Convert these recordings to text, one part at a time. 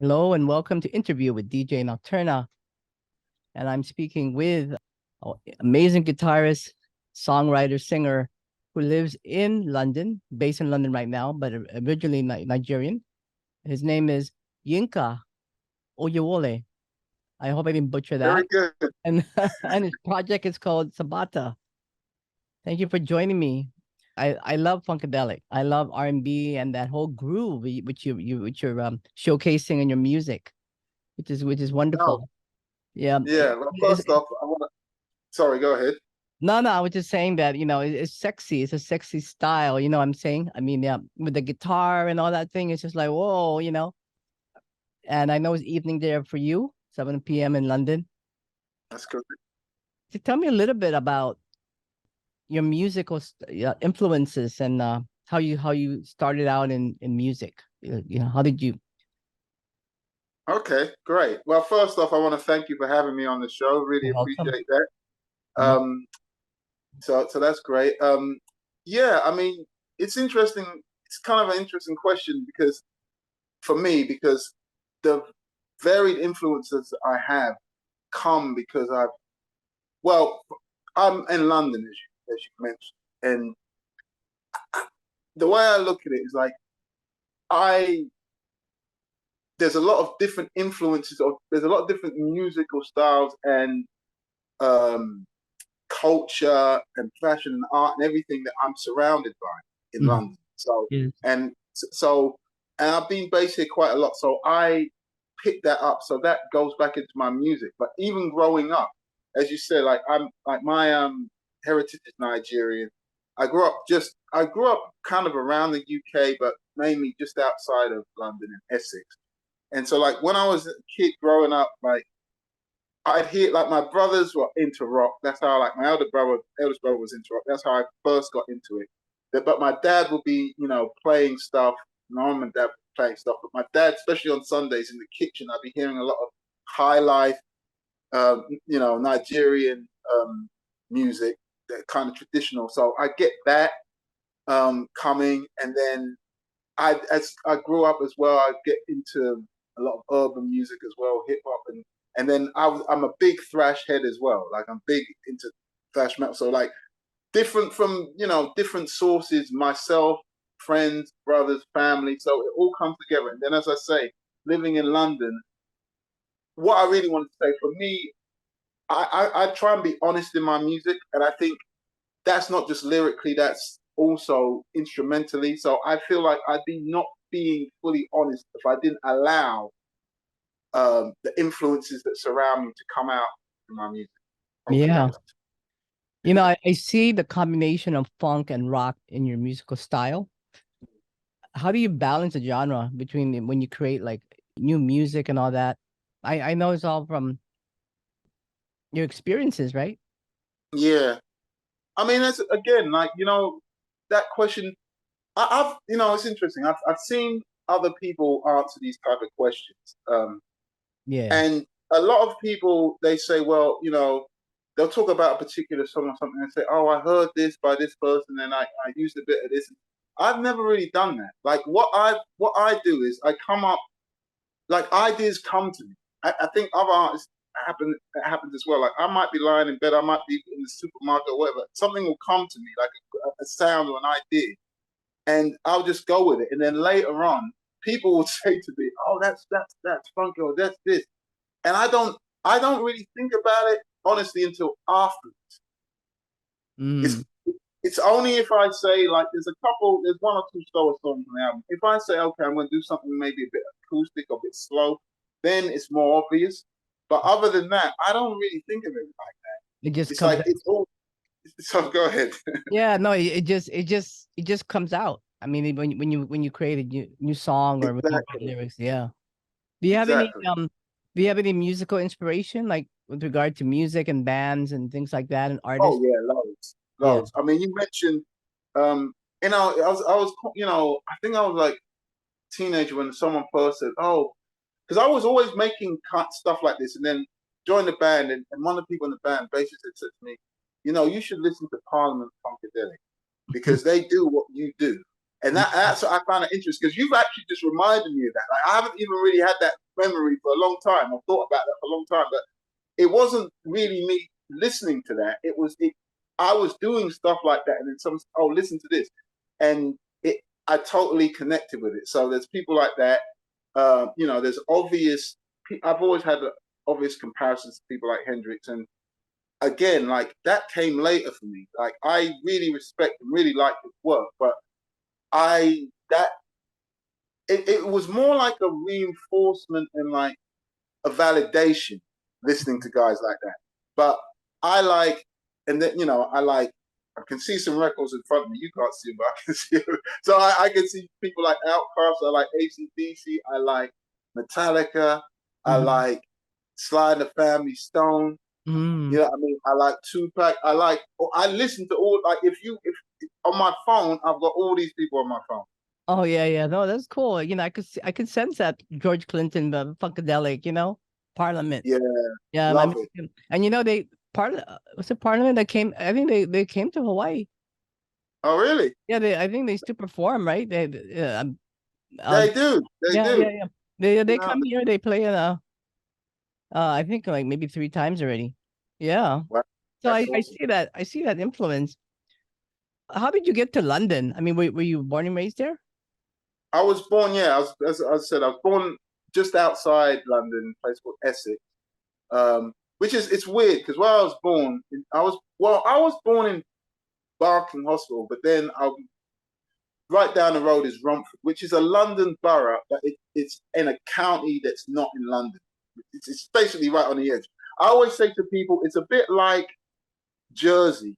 Hello and welcome to Interview with DJ Nocturna. And I'm speaking with an amazing guitarist, songwriter, singer who lives in London, based in London right now, but originally Nigerian. His name is Yinka Oyewole. I hope I didn't butcher Very that. good. And and his project is called Sabatta. Thank you for joining me. I love Funkadelic. I love R&B and that whole groove which you're showcasing in your music, which is Oh, wonderful. Yeah. yeah. Well, It's, first off, I want to. Sorry, go ahead. no, no, I was just saying that, it's sexy. It's a sexy style. You know what I'm saying? I mean, yeah, with the guitar and all that thing, it's just like, whoa. And I know it's evening there for you, 7 p.m. in London. That's good. So tell me a little bit about your musical influences and how you started out in music. How did you? Okay, great. Well, first off, I want to thank you for having me on the show. Really You're welcome. appreciate that. No. So that's great. Yeah. I mean, it's interesting. It's kind of an interesting question because for me, because the varied influences I have come because well, I'm in London as you mentioned, and the way I look at it is like I there's a lot of different influences of there's a lot of different musical styles and um, culture and fashion and art and everything that I'm surrounded by in Mhm. London. So Yes. and so and I've been based here quite a lot. So I picked that up. So that goes back into my music. But even growing up, as you said, like I'm like my heritage is Nigerian. I grew up kind of around the UK, but mainly just outside of London and Essex. And so like when I was a kid growing up, like I'd hear like my brothers were into rock. That's how like my eldest brother was into rock. That's how I first got into it. But my dad would be, playing stuff. My mom and dad were playing stuff. But my dad, especially on Sundays in the kitchen, I'd be hearing a lot of high life, Nigerian music, that kind of traditional. So I get that coming, and then as I grew up as well, I get into a lot of urban music as well, hip hop, and then I'm a big thrash head as well. Like I'm big into thrash metal. So like different from different sources, myself, friends, brothers, family. So it all comes together. And then as I say, living in London, what I really wanted to say for me, I try and be honest in my music, and I think that's not just lyrically, that's also instrumentally. So I feel like I'd be not being fully honest if I didn't allow the influences that surround me to come out in my music. Hopefully that Yeah. makes sense. I see the combination of funk and rock in your musical style. How do you balance the genre between when you create like new music and all that? I know it's all from your experiences, right? Yeah. I mean, that's again, like, that question, it's interesting. I've seen other people answer these type of questions. Yeah. And a lot of people, they say, well, they'll talk about a particular song or something and say, oh, I heard this by this person and I used a bit of this. I've never really done that. Like what I do is I come up, like ideas come to me. I think other artists happens as well. Like I might be lying in bed, I might be in the supermarket or whatever. Something will come to me, like a sound or an idea, and I'll just go with it. And then later on, people will say to me, "Oh, that's funky," or "That's this," and I don't really think about it honestly until after. It's Mm. it's only if I say like there's one or two slower songs on the album. If I say okay, I'm going to do something maybe a bit acoustic or a bit slow, then it's more obvious. But other than that, I don't really think of it like It just it's comes like out. it's all. So go ahead. Yeah, no, it just comes out. I mean, when you create a new song or when you write Exactly, lyrics, yeah. Do you have any exactly. do you have any musical inspiration like with regard to music and bands and things like that and Oh artists? yeah, loads, Yeah. loads. I mean, you mentioned, I think I was like teenager when someone first said, "Oh," because I was always making stuff like this, and then joined the band, and one of the people in the band basically said to me, "You should listen to Parliament Funkadelic because they do what you do." And that's what I found it interesting, because you've actually just reminded me of that. Like, I haven't even really had that memory for a long time. I've thought about that for a long time, but it wasn't really me listening to that. I was doing stuff like that, and then listen to this, and I totally connected with it. So there's people like that. There's obvious. I've always had obvious comparisons to people like Hendrix, and again, like that came later for me. Like, I really respect and really like his work, but it was more like a reinforcement and like a validation listening to guys like that. But I like, and then I can see some records in front of me. You can't see them, but I can see them. So I can see people like Outkast. I like AC/DC. I like Metallica. I like Sly and the Family Stone. You know what I mean? I like Tupac. I listen to all, like, if on my phone, I've got all these people on my phone. Oh yeah. No, that's cool. I could sense that George Clinton, the Funkadelic, Parliament. Yeah, Yeah, love it. and was it Parliament that came? I think they came to Hawaii. Oh, really? Yeah, I think they still perform, right? They do. They do. Yeah. They come here. They play I think like maybe 3 times already. Yeah. Wow, So that's I awesome. see that. I see that influence. How did you get to London? I mean, were you born and raised there? I was born, as I said, I was born just outside London, a place called Essex. Which it's weird, because where I was born, I was born in Barking Hospital, but then right down the road is Romford, which is a London borough, but it's in a county that's not in London. It's basically right on the edge. I always say to people, it's a bit like Jersey.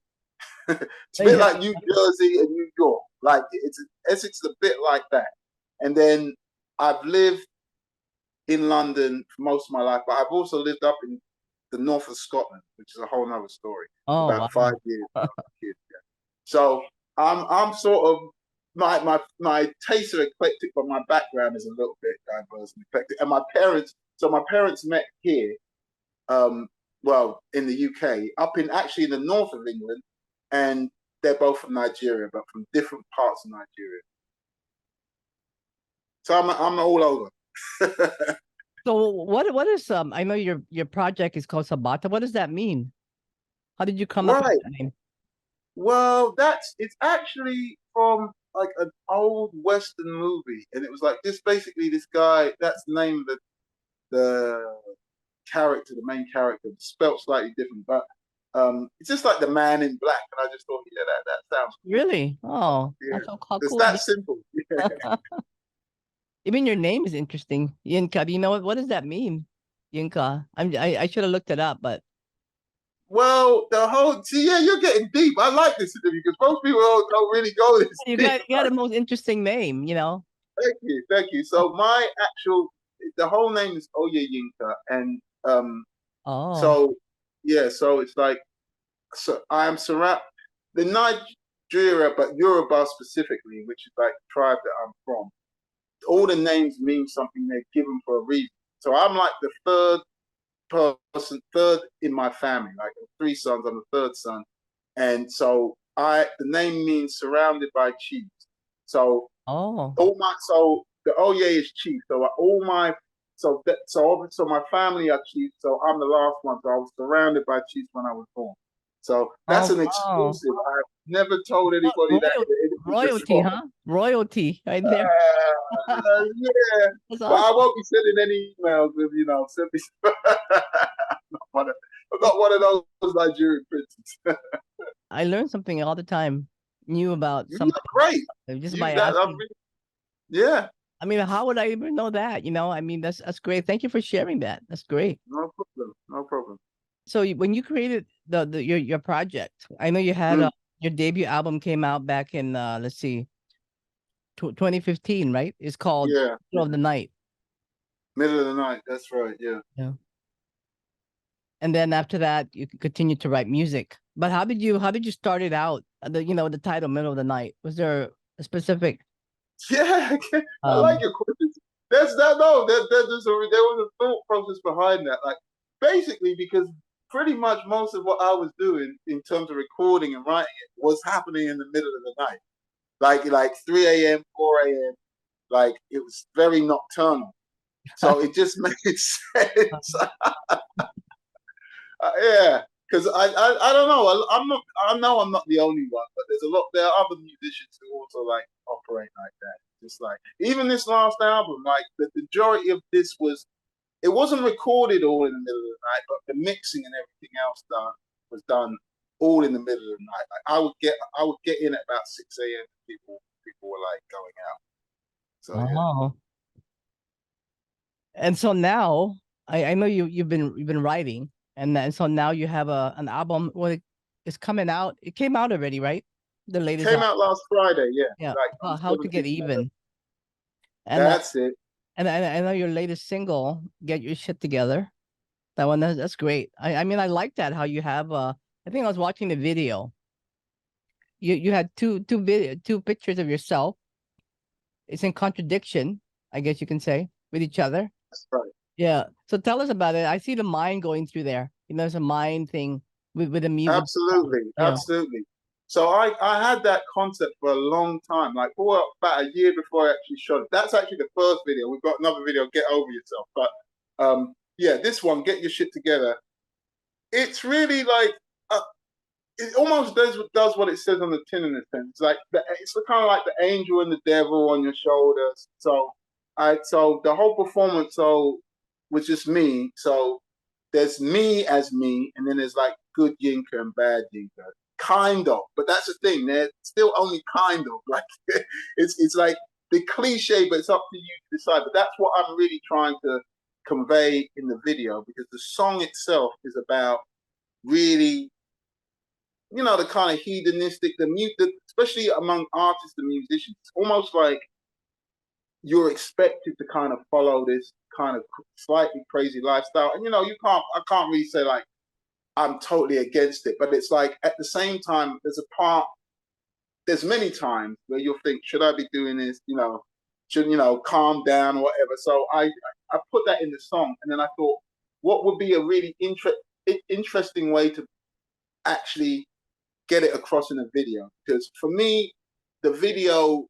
It's a bit like New Jersey and New York. Like, Essex is a bit like that. And then I've lived in London for most of my life, but I've also lived up in the north of Scotland, which is a whole nother story. Oh, About wow. 5 years when I was a kid. Yeah. So I'm sort of, my tastes are eclectic, but my background is a little bit diverse and eclectic. And my parents met here, in the UK, actually in the north of England, and they're both from Nigeria, but from different parts of Nigeria. So I'm all over. So what is I know your project is called Sabatta. What does that mean? How did you come up with that name? Well, it's actually from like an old Western movie, and it was like basically this guy. That's the name of the character, the main character, spelt slightly different, but it's just like the Man in Black, and I just thought, yeah, that sounds cool. Really? Oh, Yeah, that's so it's cool. that simple. Even your name is interesting, Yinka. Do you know what does that mean, Yinka? I should have looked it up, but Well, you're getting deep. I like this interview because most people don't really go this deep. you got the most interesting name, Thank you. So the whole name is Yinka, and Oh. so it's like, so I'm surrounded the Nigeria, but Yoruba specifically, which is like the tribe that I'm from. All the names mean something. They're given for a reason. So I'm like the third in my family. Like, 3 sons, I'm the third son, and so the name means surrounded by chiefs. So the Oye is chief. So all my so my family are chiefs. So I'm the last one. So I was surrounded by chiefs when I was born. So that's an Wow. exclusive. I've never told anybody that. Royalty, huh? Royalty right there. Yeah, That's but I awesome. won't be sending any emails with send me. I'm not one of those Nigerian princes. I learn something all the time new about You look somebody great. just by asking. Yeah. I mean, how would I even know that? I mean, that's great. Thank you for sharing that. That's great. No problem. No problem. So when you created your project, I know you had your debut album came out back in let's see, 2015, right? It's called Middle of the Night. Middle of the Night. That's right. Yeah. Yeah. And then after that, you continue to write music. But how did you start it out? The title Middle of the Night. Was there a specific? Yeah, I like your questions. There's that no, there was a thought process behind that. Like, basically, because pretty much most of what I was doing in terms of recording and writing it was happening in the middle of the night. like 3 a.m., 4 a.m. Like it was very nocturnal. So it just made sense. Yeah, because I don't know. I'm not. I know I'm not the only one, but there's a lot. There are other musicians who also like operate like that. Just like even this last album, like the majority of this was it wasn't recorded all in the middle of the night, but the mixing and everything else was done all in the middle of the night. Like I would get in at about 6 a.m. People were like going out. So yeah. Oh. And so now I know you've been writing, and so now you have an album. Well, it's coming out. It came out already, right? The latest Came album. out last Friday, yeah. Yeah. Like on the How to get 17th. even. And That's it. and I know your latest single, "Get Your Shit Together." That one, that's great. I mean, I like that how you have. I think I was watching the video. You had two pictures of yourself. It's in contradiction, I guess you can say, with each other. That's right. Yeah. So tell us about it. I see the mind going through there. There's a mind thing with the music. Absolutely, Yeah. absolutely. So I had that concept for a long time, like for about a year before I actually shot it. That's actually the first video. We've got another video, Get Over Yourself. But yeah, this one, Get Your Shit Together. It's really like it almost does what it says on the tin in a sense. It's like it's kind of like the angel and the devil on your shoulders. So the whole performance was just me. So there's me as me, and then there's like good Yinka and bad Yinka, kind of. But that's the thing; they're still only kind of. Like it's like the cliche, but it's up to you to decide. But that's what I'm really trying to convey in the video because the song itself is about really, the kind of hedonistic, especially among artists and musicians. It's almost like you're expected to kind of follow this kind of slightly crazy lifestyle. And I can't really say like I'm totally against it, but it's like at the same time, there's many times where you'll think, should I be doing this? Should calm down or whatever. So I put that in the song, and then I thought, what would be a really interesting way to actually get it across in a video? Because for me, the video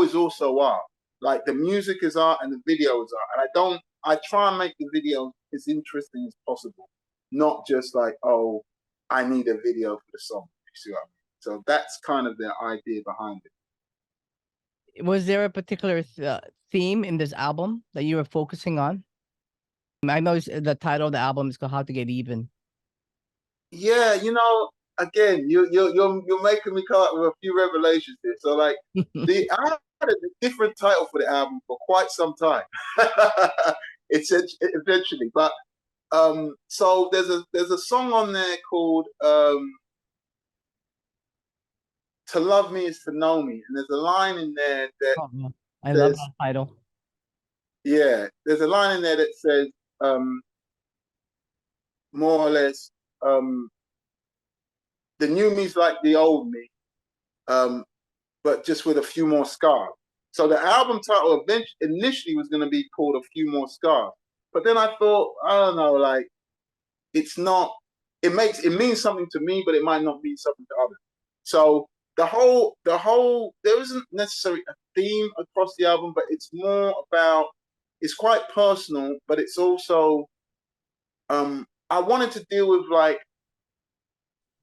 is also art. Like the music is art and the video is art. And I try and make the video as interesting as possible. Not just like, oh, I need a video for the song. You see what I mean? So that's kind of the idea behind it. Was there a particular theme in this album that you were focusing on? I know the title of the album is called "How to Get Even." Yeah, again, you're making me come up with a few revelations here. So like I had a different title for the album for quite some time. It's eventually, but so there's a song on there called "To Love Me Is to Know Me," and there's a line in there that Oh, yeah. I love that title. yeah, there's a line in there that says more or less the new me's like the old me, but just with a few more scars. So the album title initially was going to be called "A Few More Scars," but then I thought, I don't know, like it's not. It means something to me, but it might not mean something to others. So the whole there isn't necessarily a theme across the album, but it's more about it's quite personal, but it's also I wanted to deal with like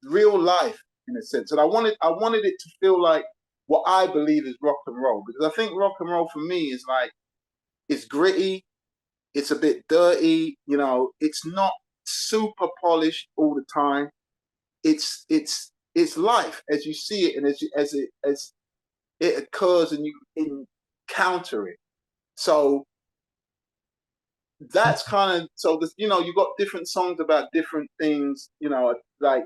real life in a sense, and I wanted it to feel like what I believe is rock and roll, because I think rock and roll for me is like it's gritty, it's a bit dirty, it's not super polished all the time. It's life as you see it and as it occurs and you encounter it. So that's kind of so this, you've got different songs about different things, like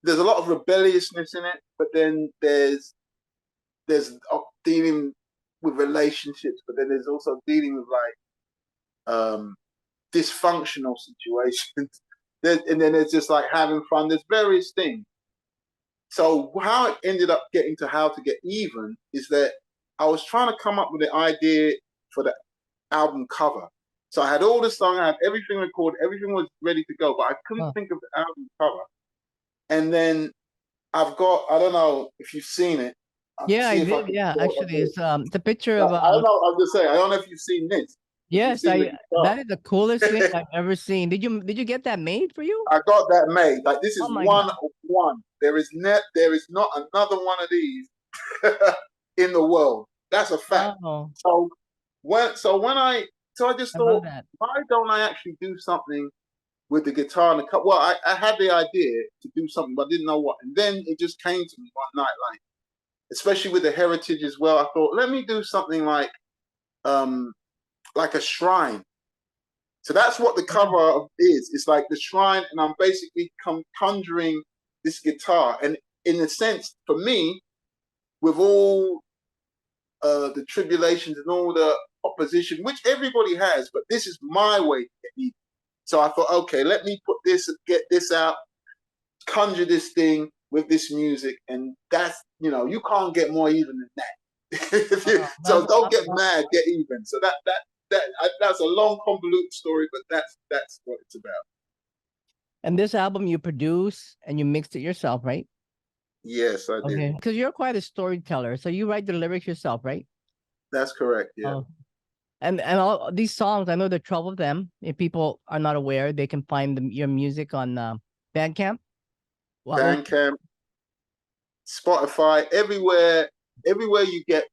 there's a lot of rebelliousness in it, but then there's dealing with relationships, but then there's also dealing with like dysfunctional situations. And then there's just like having fun. There's various things. So how it ended up getting to How to Get Even is that I was trying to come up with the idea for the album cover. So I had all the songs, I had everything recorded, everything was ready to go, but I couldn't think of the album cover. And then I've got, I don't know if you've seen it. I'll Yeah, I see if I did. can Yeah, pull it up actually, here. it's the picture No, of I don't know. I was just saying, I don't know if you've seen this. If you've yes, seen the I guitar. that is the coolest thing I've ever seen. Did you get that made for you? I got that made. Like this Oh is my one God. of one. There is not another one of these in the world. That's a fact. Wow. So when I just I love thought, that. why don't I actually do something with the guitar and the cup? Well, I had the idea to do something, but I didn't know what. And then it just came to me one night, like especially with the heritage as well. I thought, let me do something um like a shrine. So that's what the Yeah. cover is. It's like the shrine, and I'm basically conjuring this guitar. And in a sense, for me, with all the tribulations and all the opposition, which everybody has, but this is my way to get even. So I thought, okay, let me put this, get this out, conjure this thing with this music, and that's you can't get more even than that. Wow. So don't get mad, get even. So that's a long convoluted story, but that's what it's about. And this album you produce and you mixed it yourself, right? Yes, I did. Okay. Because you're quite a storyteller, so you write the lyrics yourself, right? That's correct. Yeah. Oh. And all these songs, I know there are 12 of them. If people are not aware, they can find your music on Bandcamp. Well, Bandcamp, Spotify, everywhere you get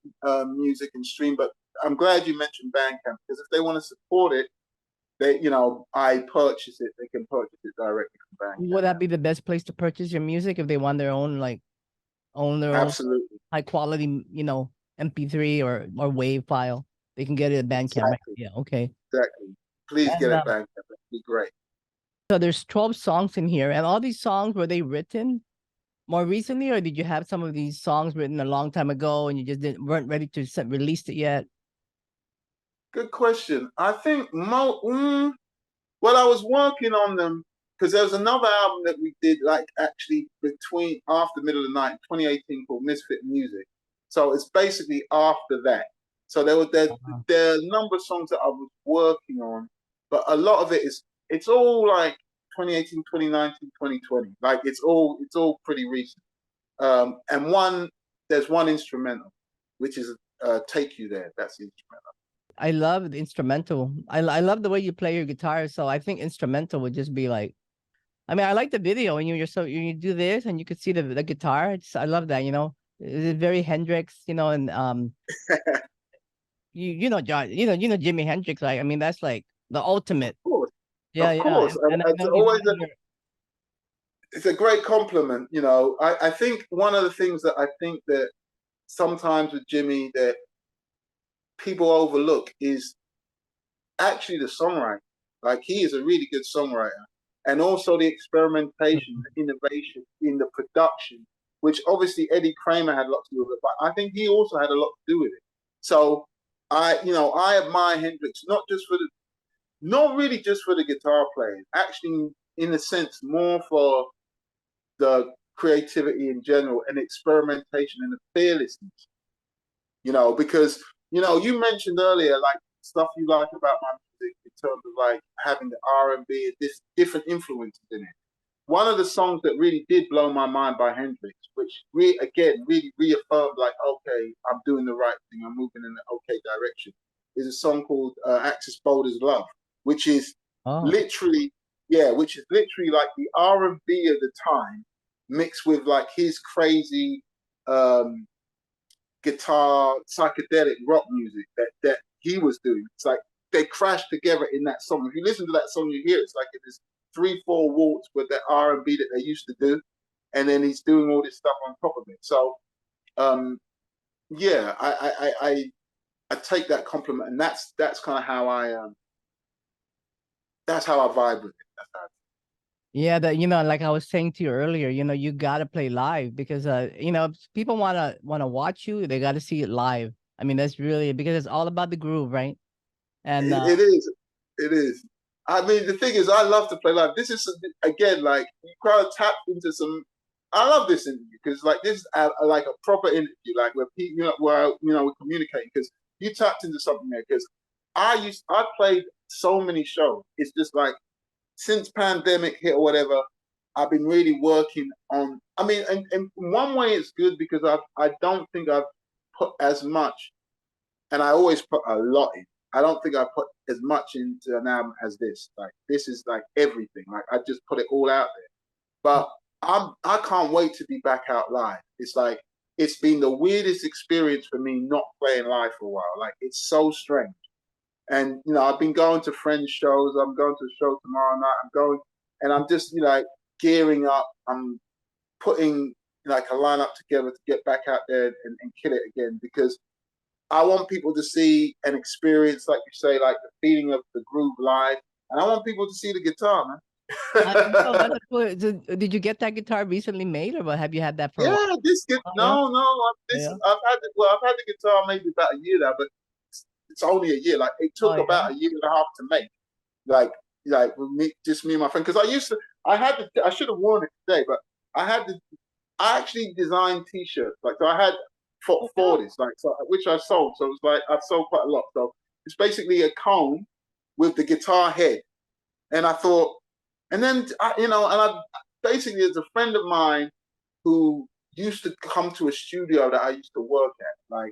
music and stream. But I'm glad you mentioned Bandcamp because if they want to support it, I purchase it. They can purchase it directly from would Bandcamp. that be the best place to purchase your music if they want their own own their own Absolutely. high quality, MP3 or WAV file? They can get it at Bandcamp, right? Exactly. Yeah, okay. Exactly. Please get And it Bandcamp. That'd be great. so there's 12 songs in here, and all these songs, were they written more recently, or did you have some of these songs written a long time ago and you just weren't ready to release it yet? Good question. I think well, I was working on them because there was another album that we did, like actually between after Middle of the Night, 2018, called Misfit Music. So it's basically after that. So Uh-huh. there are a number of songs that I was working on, but a lot of it's all like 2018, 2019, 2020. Like it's all pretty recent. And there's one instrumental, which is "Take You There." That's the instrumental. I love the instrumental. I love the way you play your guitar. So I think instrumental would just be like, I mean, I like the video and you do this and you could see the guitar. I love that, It's very Hendrix, and you know John, Jimi Hendrix, right? I mean, that's like the ultimate. Yeah, Of yeah. course. And I It's know you always did your it's a great compliment. I think one of the things that I think that sometimes with Jimmy that people overlook is actually the songwriting. Like he is a really good songwriter, and also the experimentation, the innovation in the production, which obviously Eddie Kramer had a lot to do with it, but I think he also had a lot to do with it. So I admire Hendrix not really just for the guitar playing, actually in a sense more for the creativity in general and experimentation and the fearlessness, because you mentioned earlier like stuff you like about my music in terms of like having the R&B and this different influences in it. One of the songs that really did blow my mind by Hendrix, which again really reaffirmed like, okay, I'm doing the right thing, I'm moving in the okay direction, is a song called "Act as Bold as Love," which is oh, literally, yeah, which is literally like the R&B of the time mixed with like his crazy um, guitar psychedelic rock music that he was doing. It's like they crashed together in that song. If you listen to that song, you hear it's like it is 3-4 waltz with that R&B that they used to do, and then he's doing all this stuff on top of it. So yeah, I take that compliment, and that's kind of how that's how I vibe with it. That's how yeah, like I was saying to you earlier, you gotta play live because if people wanna watch you, they gotta see it live. I mean, that's really because it's all about the groove, right? And it is. It is. I mean, the thing is, I love to play live. This is again like you kind of tap into some. I love this interview because like this is like a proper interview, like where people, where we're communicating because you tapped into something there. Because I played so many shows. It's just like since pandemic hit or whatever, I've been really working on. I mean, and in one way it's good because I don't think I've put as much, and I always put a lot in. I don't think I put as much into an album as this. Like this is like everything. Like I just put it all out there. But I can't wait to be back out live. It's like it's been the weirdest experience for me not playing live for a while. Like it's so strange. And I've been going to friends' shows. I'm going to a show tomorrow night. I'm going, and I'm just like gearing up. I'm putting like a lineup together to get back out there and kill it again because I want people to see and experience, like you say, like the feeling of the groove live, and I want people to see the guitar, man. No, that's cool. Did you get that guitar recently made, or what? Have you had that for a while? Yeah, Oh, yeah. no, this Yeah. is I've had the guitar maybe about a year now, but it's only a year. Like it Oh, took yeah. about a year and a half to make. Like just me and my friend, because I should have worn it today, but I actually designed T-shirts. Like so, I had Oh, for no. this, like so, which I sold. So it was like I've sold quite a lot. So it's basically a cone with the guitar head, and I thought, and then and I basically there's a friend of mine who used to come to a studio that I used to work at, like,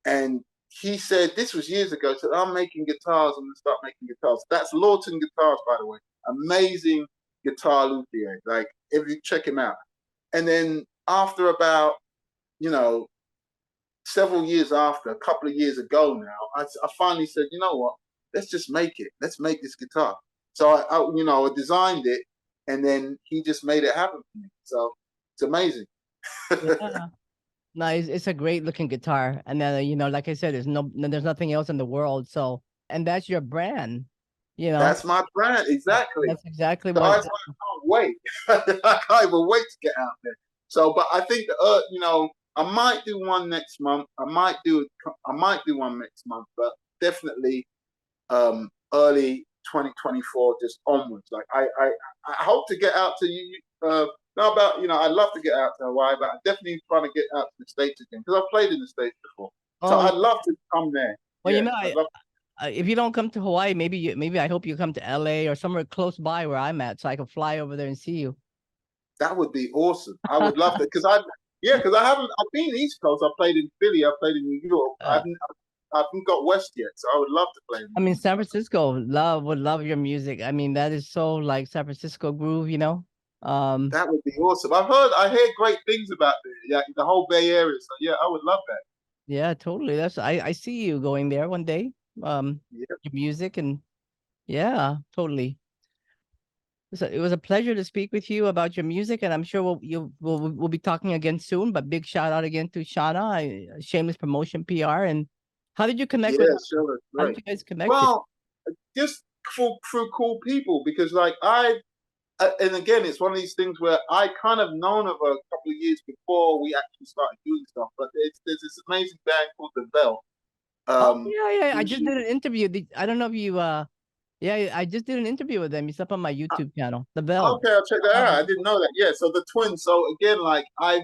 and he said this was years ago. Said I'm making guitars. I'm gonna start making guitars. That's Lawton Guitars, by the way. Amazing guitar luthier. Like if you check him out. And then after about several years after, a couple of years ago now, I finally said, you know what? Let's just make it. Let's make this guitar. So I designed it, and then he just made it happen for me. So it's amazing. Yeah. No, it's a great looking guitar, and then like I said, there's nothing else in the world. So, and that's your brand, you know. That's my brand, exactly. That's exactly So what. I can't wait. I can't even wait to get out there. So, but I think I might do one next month. I might do one next month, but definitely early 2024, just onwards. Like I hope to get out to you. Not about I'd love to get out to Hawaii, but I'm definitely trying to get out to the States again because I've played in the States before. So Oh, I'd love to come there. well, Yeah, I'd love. if you don't come to Hawaii, maybe I hope you come to LA or somewhere close by where I'm at, so I can fly over there and see you. That would be awesome. I would love that because I haven't. I've been East Coast. I played in Philly. I played in New York. Uh, I haven't got West yet, so I would love to play in I the mean, East San Coast. Francisco would love your music. I mean, that is so like San Francisco groove, That would be awesome. I hear great things about the whole Bay Area. So yeah, I would love that. Yeah, totally. I see you going there one day. Yeah, Your music and yeah, totally. So it was a pleasure to speak with you about your music, and I'm sure we'll be talking again soon. But big shout out again to Shauna, Shameless Promotion PR. And how did you connect with yeah, her? sure, that's How did great. you guys connect? Well, just through cool people because and again, it's one of these things where I kind of known of her a couple of years before we actually started doing stuff. But there's this amazing band called The Bell. Oh yeah, yeah. I Who just she did an interview. I don't know if you yeah, I just did an interview with them. It's up on my YouTube channel. The Bell. Okay, I'll check that out. I didn't know that. Yeah, so the twins. So again, like I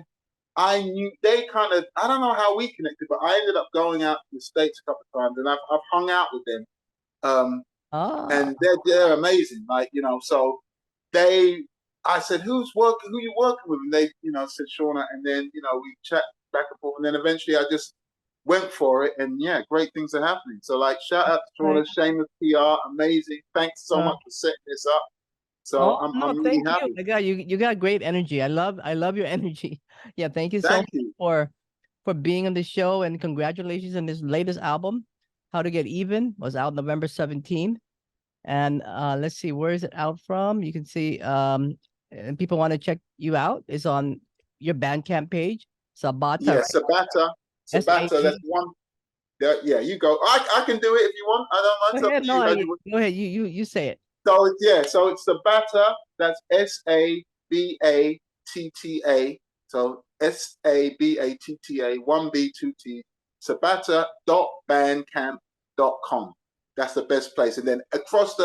knew they kind of. I don't know how we connected, but I ended up going out to the States a couple of times, and I've hung out with them. Ah, And they're amazing. Like so they. I said, Who you working with?" And they said Shauna, and then we chat back and forth, and then eventually I just went for it, and yeah, great things are happening. So like, shout out to right. Shauna, shameless PR, amazing. Thanks so Uh, much for setting this up. So oh no, I'm really thank you. happy. My God, you got great energy. I love your energy. Yeah, thank you so Thank much you. for being on the show, and congratulations on this latest album. How to Get Even was out November 17th. And let's see, where is it out from? You can see and people want to check you out. It's on your Bandcamp page, Sabatta, Yeah, right? Sabatta. That's SAB. one. Yeah, you go. I can do it if you want. I don't know. Go It's up ahead. to No, you. Anyway. go ahead. You say it. So it's Sabatta. That's Sabatta. So Sabatta. 1B 2T. Sabatta.bandcamp.com. That's the best place. And then across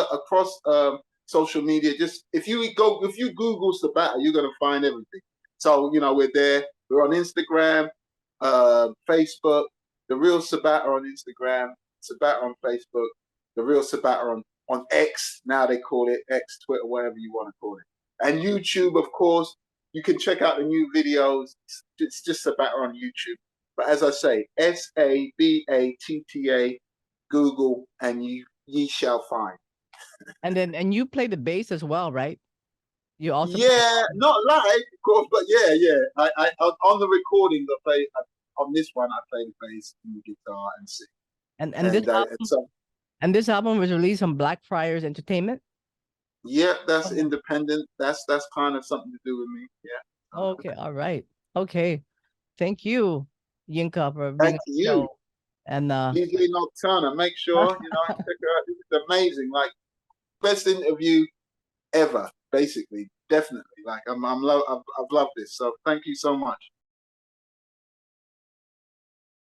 social media, just if you Google Sabatta, you're gonna find everything. So we're there. We're on Instagram, Facebook, the real Sabatta on Instagram, Sabatta on Facebook, the real Sabatta on X. Now they call it X, Twitter, whatever you want to call it. And YouTube, of course, you can check out the new videos. It's just Sabatta on YouTube. But as I say, Sabatta, Google, and ye shall find. And you play the bass as well, right? You also play. Yeah, not live, of course, but yeah. I on the recording that play on this one, I play the bass and the guitar and sing. And this And album so and this album was released on Blackfriars Entertainment. yeah, that's Oh, independent. That's kind of something to do with me. Yeah. okay, all right. Okay. Thank you, Yinka, for being Thank on the you, show. And Lizzy Nocturna. Make sure check her out. This is amazing. Like best interview ever. Basically, definitely. Like I've loved this. So thank you so much.